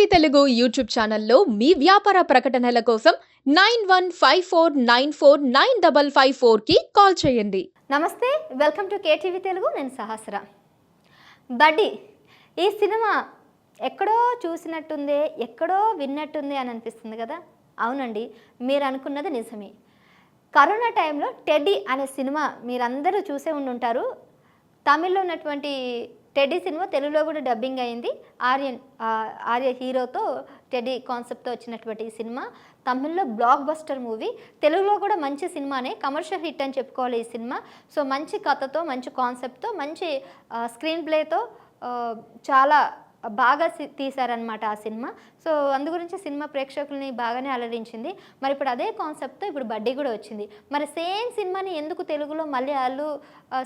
KTV Telugu YouTube ఛానల్లో మీ వ్యాపార ప్రకటనల కోసం 9154949554కి కాల్ చేయండి. నమస్తే, వెల్కమ్ టు కేటీవీ తెలుగు. నేను సహస్ర. బడ్డీ ఈ సినిమా ఎక్కడో చూసినట్టుంది, ఎక్కడో విన్నట్టుంది అని అనిపిస్తుంది కదా. అవునండి, మీరు అనుకున్నది నిజమే. కరోనా టైంలో టెడ్డీ అనే సినిమా మీరందరూ చూసే ఉండుంటారు. తమిళ్లో ఉన్నటువంటి టెడ్డీ సినిమా తెలుగులో కూడా డబ్బింగ్ అయింది. ఆర్య హీరోతో టెడ్డీ కాన్సెప్ట్తో వచ్చినటువంటి ఈ సినిమా తమిళ్లో బ్లాక్ బస్టర్ మూవీ, తెలుగులో కూడా మంచి సినిమానే, కమర్షియల్ హిట్ అని చెప్పుకోవాలి ఈ సినిమా. సో మంచి కథతో, మంచి కాన్సెప్ట్తో, మంచి స్క్రీన్ ప్లేతో చాలా బాగా తీశారనమాట ఆ సినిమా. సో అందు గురించి సినిమా ప్రేక్షకుల్ని బాగానే అలరించింది. మరి ఇప్పుడు అదే కాన్సెప్ట్తో ఇప్పుడు బడ్డీ కూడా వచ్చింది. మరి సేమ్ సినిమాని ఎందుకు తెలుగులో మళ్ళీ అల్లు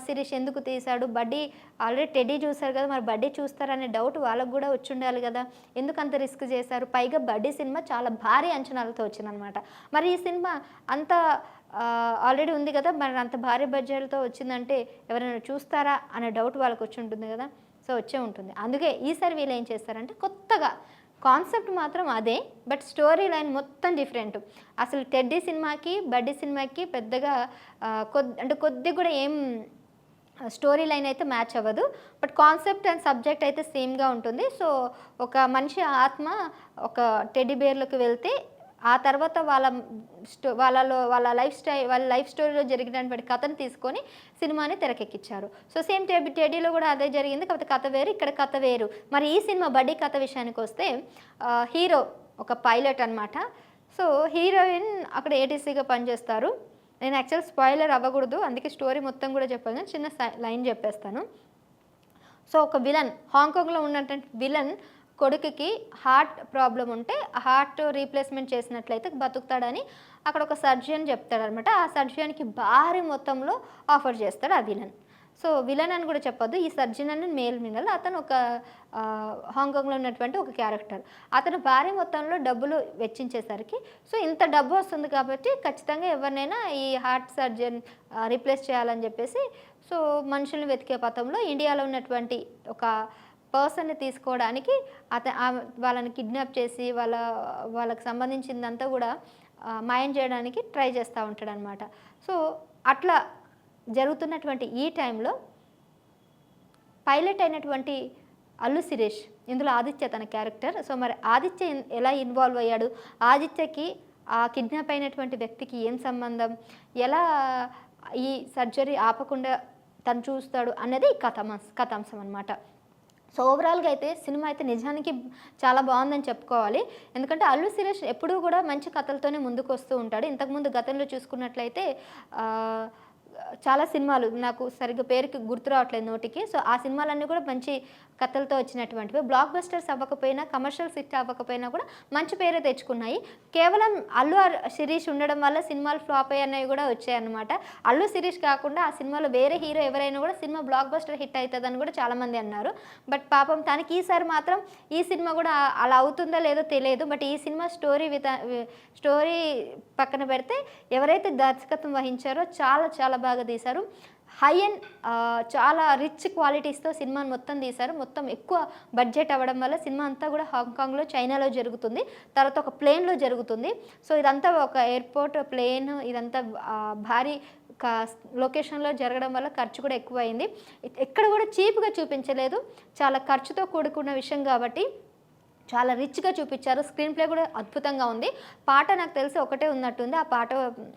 శిరీష్ ఎందుకు తీశాడు? బడ్డీ ఆల్రెడీ టెడ్డీ చూశారు కదా, మరి బడ్డీ చూస్తారనే డౌట్ వాళ్ళకు కూడా వచ్చి ఉండాలి కదా. ఎందుకు అంత రిస్క్ చేశారు? పైగా బడ్డీ సినిమా చాలా భారీ అంచనాలతో వచ్చిందనమాట. మరి ఈ సినిమా అంత ఆల్రెడీ ఉంది కదా, మరి అంత భారీ బడ్జెట్తో వచ్చిందంటే ఎవరైనా చూస్తారా అనే డౌట్ వాళ్ళకి వచ్చి ఉంటుంది కదా. సో వచ్చే ఉంటుంది. అందుకే ఈసారి వీళ్ళు ఏం చేస్తారంటే కొత్తగా కాన్సెప్ట్ మాత్రం అదే, బట్ స్టోరీ లైన్ మొత్తం డిఫరెంట్. అసలు టెడ్డీ సినిమాకి బడ్డీ సినిమాకి పెద్దగా కొద్ది కూడా ఏం స్టోరీ లైన్ అయితే మ్యాచ్ అవ్వదు, బట్ కాన్సెప్ట్ అండ్ సబ్జెక్ట్ అయితే సేమ్గా ఉంటుంది. సో ఒక మనిషి ఆత్మ ఒక టెడ్డీ బేర్లోకి వెళ్తే ఆ తర్వాత వాళ్ళ లైఫ్ స్టోరీలో జరిగినటువంటి కథను తీసుకొని సినిమాని తెరకెక్కించారు. సో సేమ్ టెడ్డీలో కూడా అదే జరిగింది, కాకపోతే కథ వేరు, ఇక్కడ కథ వేరు. మరి ఈ సినిమా బడ్డీ కథ విషయానికి వస్తే హీరో ఒక పైలట్ అనమాట. సో హీరోయిన్ అక్కడ ఏటీసీగా పనిచేస్తారు. నేను యాక్చువల్ స్పాయిలర్ అవ్వకూడదు, అందుకే స్టోరీ మొత్తం కూడా చెప్పాను, చిన్న లైన్ చెప్పేస్తాను. సో ఒక విలన్, హాంకాంగ్లో ఉన్నటువంటి విలన్ కొడుకుకి హార్ట్ ప్రాబ్లం ఉంటే హార్ట్ రీప్లేస్మెంట్ చేసినట్లయితే బతుకుతాడని అక్కడ ఒక సర్జన్ చెప్తాడనమాట. ఆ సర్జన్కి భారీ మొత్తంలో ఆఫర్ చేస్తాడు ఆ విలన్. సో విలన్ అని కూడా చెప్పొద్దు, ఈ సర్జన్ అని మేల్ మినల్, అతను ఒక హాంకాంగ్లో ఉన్నటువంటి ఒక క్యారెక్టర్. అతను భారీ మొత్తంలో డబ్బులు వెచ్చించేసరికి సో ఇంత డబ్బు వస్తుంది కాబట్టి ఖచ్చితంగా ఎవరినైనా ఈ హార్ట్ సర్జన్ రీప్లేస్ చేయాలని చెప్పేసి సో మనుషుల్ని వెతికే పథంలో ఇండియాలో ఉన్నటువంటి ఒక పర్సన్ని తీసుకోవడానికి వాళ్ళని కిడ్నాప్ చేసి వాళ్ళకి సంబంధించిందంతా కూడా మాయం చేయడానికి ట్రై చేస్తూ ఉంటాడనమాట. సో అట్లా జరుగుతున్నటువంటి ఈ టైంలో పైలట్ అయినటువంటి అల్లు శిరీష్, ఇందులో ఆదిత్య తన క్యారెక్టర్. సో మరి ఆదిత్య ఎలా ఇన్వాల్వ్ అయ్యాడు, ఆదిత్యకి ఆ కిడ్నాప్ అయినటువంటి వ్యక్తికి ఏం సంబంధం, ఎలా ఈ సర్జరీ ఆపకుండా తను చూస్తాడు అన్నది కథాంశం అనమాట. సో ఓవరాల్గా అయితే సినిమా అయితే నిజానికి చాలా బాగుందని చెప్పుకోవాలి. ఎందుకంటే అల్లు శిరీష్ ఎప్పుడూ కూడా మంచి కథలతోనే ముందుకు వస్తూ ఉంటాడు. ఇంతకుముందు గతంలో చూసుకున్నట్లయితే చాలా సినిమాలు నాకు సరిగ్గా పేరుకి గుర్తు రావట్లేదు నోటికి. సో ఆ సినిమాలన్నీ కూడా మంచి కథలతో వచ్చినటువంటివి, బ్లాక్ బస్టర్స్ అవ్వకపోయినా, కమర్షియల్ హిట్ అవ్వకపోయినా కూడా మంచి పేరే తెచ్చుకున్నాయి. కేవలం అల్లు శిరీష్ ఉండడం వల్ల సినిమాలు ఫ్లాప్ అయ్యన్నవి కూడా వచ్చాయన్నమాట. అల్లు శిరీష్ కాకుండా ఆ సినిమాలో వేరే హీరో ఎవరైనా కూడా సినిమా బ్లాక్ బస్టర్ హిట్ అవుతుందని కూడా చాలామంది అన్నారు. బట్ పాపం తనకి ఈసారి మాత్రం ఈ సినిమా కూడా అలా అవుతుందో లేదో తెలియదు. బట్ ఈ సినిమా స్టోరీ పక్కన పెడితే ఎవరైతే దర్శకత్వం వహించారో చాలా చాలా బాగా తీశారు. హై అండ్ చాలా రిచ్ క్వాలిటీస్తో సినిమాని మొత్తం తీశారు. మొత్తం ఎక్కువ బడ్జెట్ అవ్వడం వల్ల సినిమా అంతా కూడా హాంకాంగ్లో, చైనాలో జరుగుతుంది, తర్వాత ఒక ప్లేన్లో జరుగుతుంది. సో ఇదంతా ఒక ఎయిర్పోర్ట్, ప్లేన్, ఇదంతా భారీ లొకేషన్లో జరగడం వల్ల ఖర్చు కూడా ఎక్కువ అయింది. ఎక్కడ కూడా చీప్గా చూపించలేదు, చాలా ఖర్చుతో కూడుకున్న విషయం కాబట్టి చాలా రిచ్గా చూపించారు. స్క్రీన్ ప్లే కూడా అద్భుతంగా ఉంది. పాట నాకు తెలిసి ఒకటే ఉన్నట్టుంది, ఆ పాట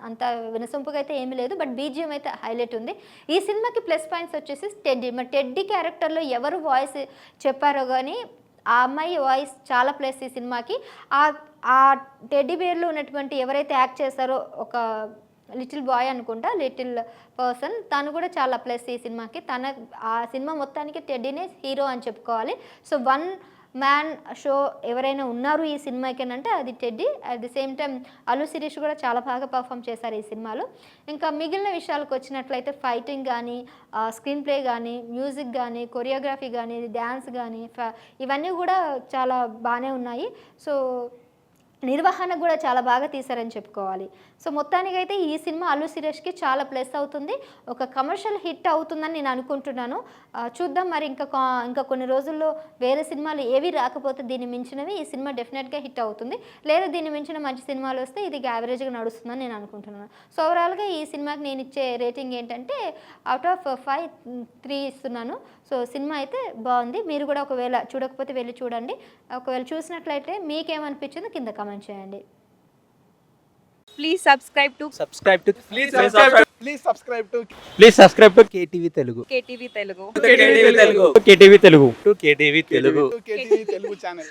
అంత వినసొంపుగా అయితే ఏమీ లేదు, బట్ బీజిఎం అయితే హైలైట్ ఉంది. ఈ సినిమాకి ప్లస్ పాయింట్స్ వచ్చేసి టెడ్డీ. మరి టెడ్డీ క్యారెక్టర్లో ఎవరు వాయిస్ చెప్పారో కానీ ఆ అమ్మాయి వాయిస్ చాలా ప్లస్ ఈ సినిమాకి. ఆ టెడ్డీ బేర్లో ఉన్నటువంటి ఎవరైతే యాక్ట్ చేశారో ఒక లిటిల్ బాయ్ అనుకుంటా, లిటిల్ పర్సన్, తను కూడా చాలా ప్లస్ ఈ సినిమాకి. ఆ సినిమా మొత్తానికి టెడ్డీనే హీరో అని చెప్పుకోవాలి. సో వన్ మ్యాన్ షో ఎవరైనా ఉన్నారు ఈ సినిమాకి అంటే అది Teddy. At the same time Allu Sirish కూడా చాలా బాగా పర్ఫామ్ చేశారు ఈ సినిమాలో. ఇంకా మిగిలిన విషయాలకు వచ్చినట్లయితే ఫైటింగ్ కానీ, స్క్రీన్ ప్లే కానీ, మ్యూజిక్ కానీ, కొరియోగ్రఫీ కానీ, డ్యాన్స్ కానీ, ఇవన్నీ కూడా చాలా బాగానే ఉన్నాయి. సో నిర్వహణ కూడా చాలా బాగా తీశారని చెప్పుకోవాలి. సో మొత్తానికైతే ఈ సినిమా అల్లు శిరీష్కి చాలా ప్లస్ అవుతుంది, ఒక కమర్షియల్ హిట్ అవుతుందని నేను అనుకుంటున్నాను. చూద్దాం మరి ఇంకా కొన్ని రోజుల్లో వేరే సినిమాలు ఏవి రాకపోతే దీన్ని మించినవి ఈ సినిమా డెఫినెట్గా హిట్ అవుతుంది, లేదా దీన్ని మించిన మంచి సినిమాలు వస్తే ఇది యావరేజ్గా నడుస్తుందని నేను అనుకుంటున్నాను. సో ఓవరాల్గా ఈ సినిమాకి నేను ఇచ్చే రేటింగ్ ఏంటంటే అవుట్ ఆఫ్ 5 3 ఇస్తున్నాను. సో సినిమా అయితే బాగుంది, మీరు కూడా ఒకవేళ చూడకపోతే వెళ్ళి చూడండి, ఒకవేళ చూసినట్లయితే మీకేమనిపించిందో కింద కామెంట్ చేయండి. Please subscribe to Please subscribe to KTV Telugu. KTV Telugu. KTV Telugu. To KTV Telugu. KTV Telugu channel.